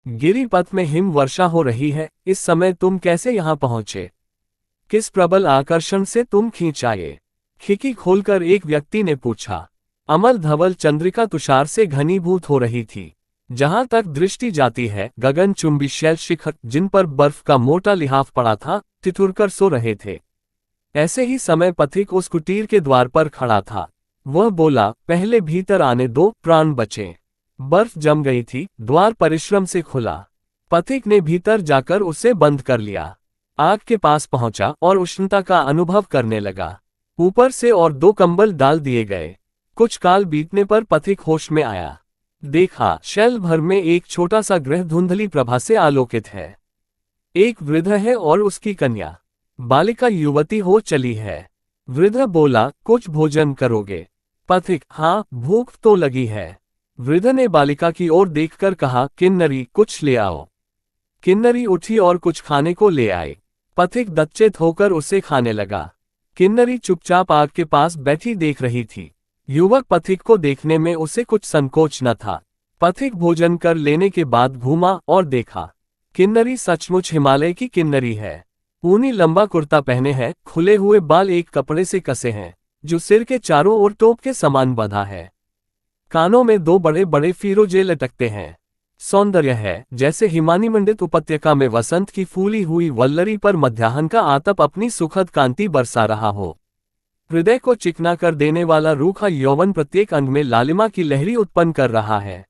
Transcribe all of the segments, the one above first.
गिरिपथ में हिम वर्षा हो रही है, इस समय तुम कैसे यहाँ पहुंचे? किस प्रबल आकर्षण से तुम खींच आए? खिड़की खोलकर एक व्यक्ति ने पूछा। अमल धवल चंद्रिका तुषार से घनीभूत हो रही थी। जहां तक दृष्टि जाती है, गगनचुंबी शैल शिखर जिन पर बर्फ का मोटा लिहाफ पड़ा था, ठिठुरकर सो रहे थे। ऐसे ही समय पथिक उस कुटीर के द्वार पर खड़ा था। वह बोला, पहले भीतर आने दो, प्राण बचे। बर्फ जम गई थी, द्वार परिश्रम से खुला। पथिक ने भीतर जाकर उसे बंद कर लिया। आग के पास पहुंचा और उष्णता का अनुभव करने लगा। ऊपर से और 2 कंबल डाल दिए गए। कुछ काल बीतने पर पथिक होश में आया। देखा, शैल भर में एक छोटा सा गृह धुंधली प्रभा से आलोकित है। एक वृद्ध है और उसकी कन्या। बालिका युवती हो चली है। वृद्ध बोला, कुछ भोजन करोगे? पथिक, हाँ, भूख तो लगी है। वृद्ध ने बालिका की ओर देखकर कहा, किन्नरी, कुछ ले आओ। किन्नरी उठी और कुछ खाने को ले आई। पथिक दच्चित होकर उसे खाने लगा। किन्नरी चुपचाप आग के पास बैठी देख रही थी। युवक पथिक को देखने में उसे कुछ संकोच न था। पथिक भोजन कर लेने के बाद घूमा और देखा। किन्नरी सचमुच हिमालय की किन्नरी है। ऊनी लंबा कुर्ता पहने है, खुले हुए बाल एक कपड़े से कसे हैं, जो सिर के चारों ओर टोप के समान बंधा है। कानों में 2 बड़े बड़े फीरोजे लटकते हैं। सौंदर्य है, जैसे हिमानी मंडित उपत्यका में वसंत की फूली हुई वल्लरी पर मध्याह्न का आतप अपनी सुखद कांति बरसा रहा हो। हृदय को चिकना कर देने वाला रूखा यौवन प्रत्येक अंग में लालिमा की लहरी उत्पन्न कर रहा है।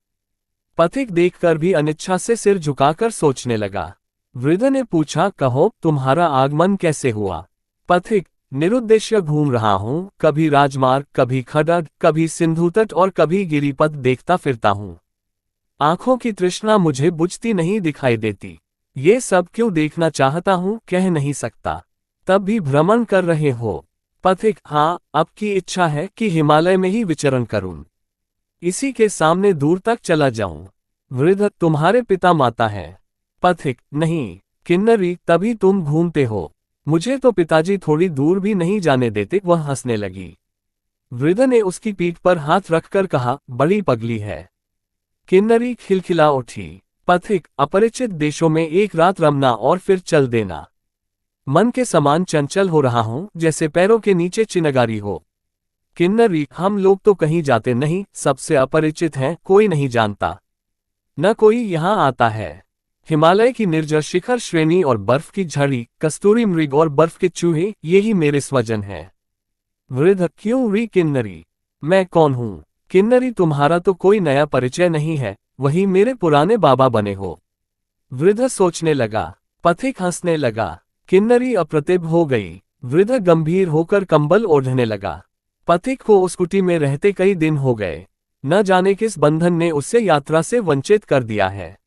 पथिक देखकर भी अनिच्छा से सिर झुकाकर सोचने लगा। वृद्ध ने पूछा, कहो, तुम्हारा आगमन कैसे हुआ? पथिक, निरुद्देश्य घूम रहा हूँ, कभी राजमार्ग, कभी खडग, कभी सिंधु तट और कभी गिरिपथ देखता फिरता हूँ। आंखों की तृष्णा मुझे बुझती नहीं दिखाई देती। ये सब क्यों देखना चाहता हूँ, कह नहीं सकता। तब भी भ्रमण कर रहे हो? पथिक, हाँ, अब की इच्छा है कि हिमालय में ही विचरण करूं। इसी के सामने दूर तक चला जाऊं। वृद्ध, तुम्हारे पिता माता हैं? पथिक, नहीं। किन्नरी, तभी तुम घूमते हो। मुझे तो पिताजी थोड़ी दूर भी नहीं जाने देते। वह हंसने लगी। वृद्ध ने उसकी पीठ पर हाथ रखकर कहा, बड़ी पगली है। किन्नरी खिलखिला उठी। पथिक, अपरिचित देशों में एक रात रमना और फिर चल देना। मन के समान चंचल हो रहा हूं, जैसे पैरों के नीचे चिनगारी हो। किन्नरी, हम लोग तो कहीं जाते नहीं, सबसे अपरिचित हैं, कोई नहीं जानता। न कोई यहाँ आता है। हिमालय की निर्जर शिखर श्रेणी और बर्फ की झड़ी, कस्तूरी मृग और बर्फ के चूहे, यही मेरे स्वजन हैं। वृद्ध, क्यों री किन्नरी? मैं कौन हूँ? किन्नरी, तुम्हारा तो कोई नया परिचय नहीं है, वही मेरे पुराने बाबा बने हो। वृद्ध सोचने लगा। पथिक हंसने लगा। किन्नरी अप्रतिभ हो गई। वृद्ध गंभीर होकर कंबल ओढ़ने लगा। पथिक को उस कुटी में रहते कई दिन हो गए। न जाने किस बंधन ने उससे यात्रा से वंचित कर दिया है।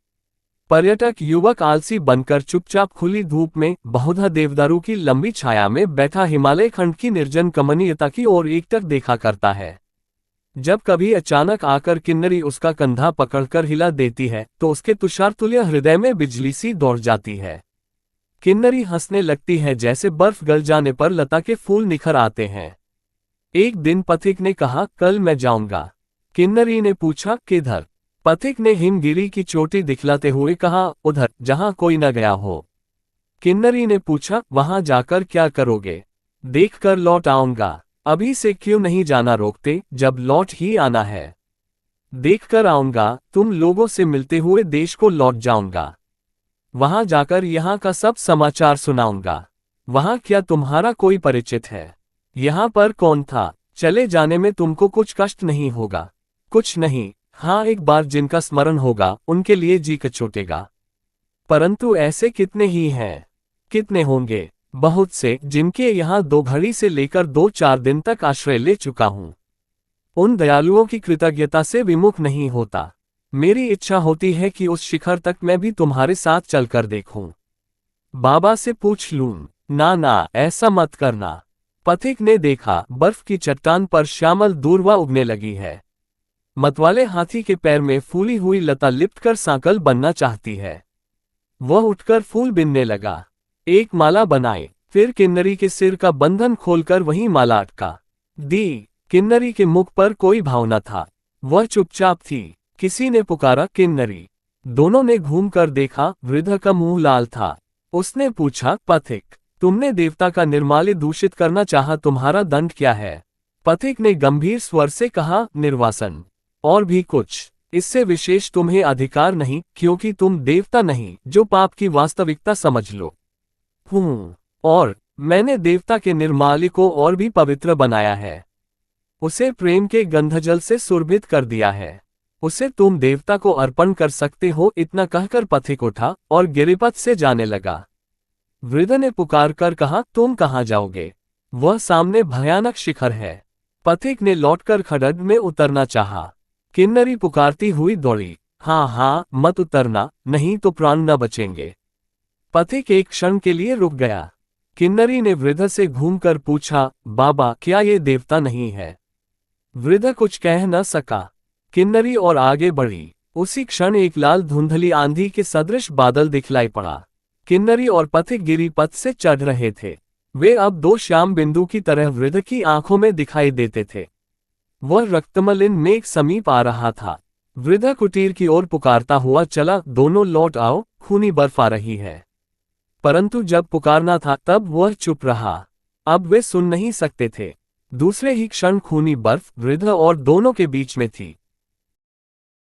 पर्यटक युवक आलसी बनकर चुपचाप खुली धूप में बहुधा देवदारू की लंबी छाया में बैठा हिमालय खंड की निर्जन कमनीयता की ओर एकटक देखा करता है। जब कभी अचानक आकर किन्नरी उसका कंधा पकड़कर हिला देती है, तो उसके तुषारतुल्य हृदय में बिजली सी दौड़ जाती है। किन्नरी हंसने लगती है, जैसे बर्फ गल जाने पर लता के फूल निखर आते हैं। एक दिन पथिक ने कहा, कल मैं जाऊंगा। किन्नरी ने पूछा, किधर? पथिक ने हिमगिरी की चोटी दिखलाते हुए कहा, उधर, जहां कोई न गया हो। किन्नरी ने पूछा, वहां जाकर क्या करोगे? देखकर लौट आऊंगा। अभी से क्यों नहीं जाना रोकते, जब लौट ही आना है। देखकर आऊंगा, तुम लोगों से मिलते हुए देश को लौट जाऊंगा। वहां जाकर यहाँ का सब समाचार सुनाऊंगा। वहां क्या तुम्हारा कोई परिचित है? यहाँ पर कौन था? चले जाने में तुमको कुछ कष्ट नहीं होगा? कुछ नहीं, हाँ, एक बार जिनका स्मरण होगा, उनके लिए जी कचोटेगा। परंतु ऐसे कितने ही हैं? कितने होंगे? बहुत से, जिनके यहाँ 2 घड़ी से लेकर 2-4 दिन तक आश्रय ले चुका हूँ। उन दयालुओं की कृतज्ञता से विमुख नहीं होता। मेरी इच्छा होती है कि उस शिखर तक मैं भी तुम्हारे साथ चलकर देखूं। बाबा से पूछ लूं। ना ना, ऐसा मत करना। पथिक ने देखा, बर्फ की चट्टान पर श्यामल दूर्वा उगने लगी है। मतवाले हाथी के पैर में फूली हुई लता लिपटकर सांकल बनना चाहती है। वह उठकर फूल बिनने लगा। एक माला बनाए, फिर किन्नरी के सिर का बंधन खोलकर वहीं माला अटका दी। किन्नरी के मुख पर कोई भाव न था। वह चुपचाप थी। किसी ने पुकारा, किन्नरी। दोनों ने घूमकर देखा, वृद्ध का मुंह लाल था। उसने पूछा, पथिक, तुमने देवता का निर्माल्य दूषित करना चाहा, तुम्हारा दंड क्या है? पथिक ने गंभीर स्वर से कहा, निर्वासन। और भी कुछ? इससे विशेष तुम्हें अधिकार नहीं, क्योंकि तुम देवता नहीं जो पाप की वास्तविकता समझ लो। और मैंने देवता के निर्माल्य को और भी पवित्र बनाया है। उसे प्रेम के गंधजल से सुरभित कर दिया है। उसे तुम देवता को अर्पण कर सकते हो। इतना कहकर पथिक उठा और गिरिपथ से जाने लगा। वृद्ध ने पुकार कर कहा, तुम कहाँ जाओगे? वह सामने भयानक शिखर है। पथिक ने लौटकर खड्ग में उतरना चाहा। किन्नरी पुकारती हुई दौड़ी, हाँ, मत उतरना, नहीं तो प्राण न बचेंगे। पथिक एक क्षण के लिए रुक गया। किन्नरी ने वृद्ध से घूमकर पूछा, बाबा, क्या ये देवता नहीं है? वृद्ध कुछ कह न सका। किन्नरी और आगे बढ़ी। उसी क्षण एक लाल धुंधली आंधी के सदृश बादल दिखलाई पड़ा। किन्नरी और पथिक गिरिपथ से चढ़ रहे थे। वे अब दो श्याम बिंदु की तरह वृद्ध की आंखों में दिखाई देते थे। वह रक्तमलिन मेघ समीप आ रहा था। वृद्ध कुटीर की ओर पुकारता हुआ चला, दोनों लौट आओ, खूनी बर्फ आ रही है। परंतु जब पुकारना था तब वह चुप रहा। अब वे सुन नहीं सकते थे। दूसरे ही क्षण खूनी बर्फ वृद्ध और दोनों के बीच में थी।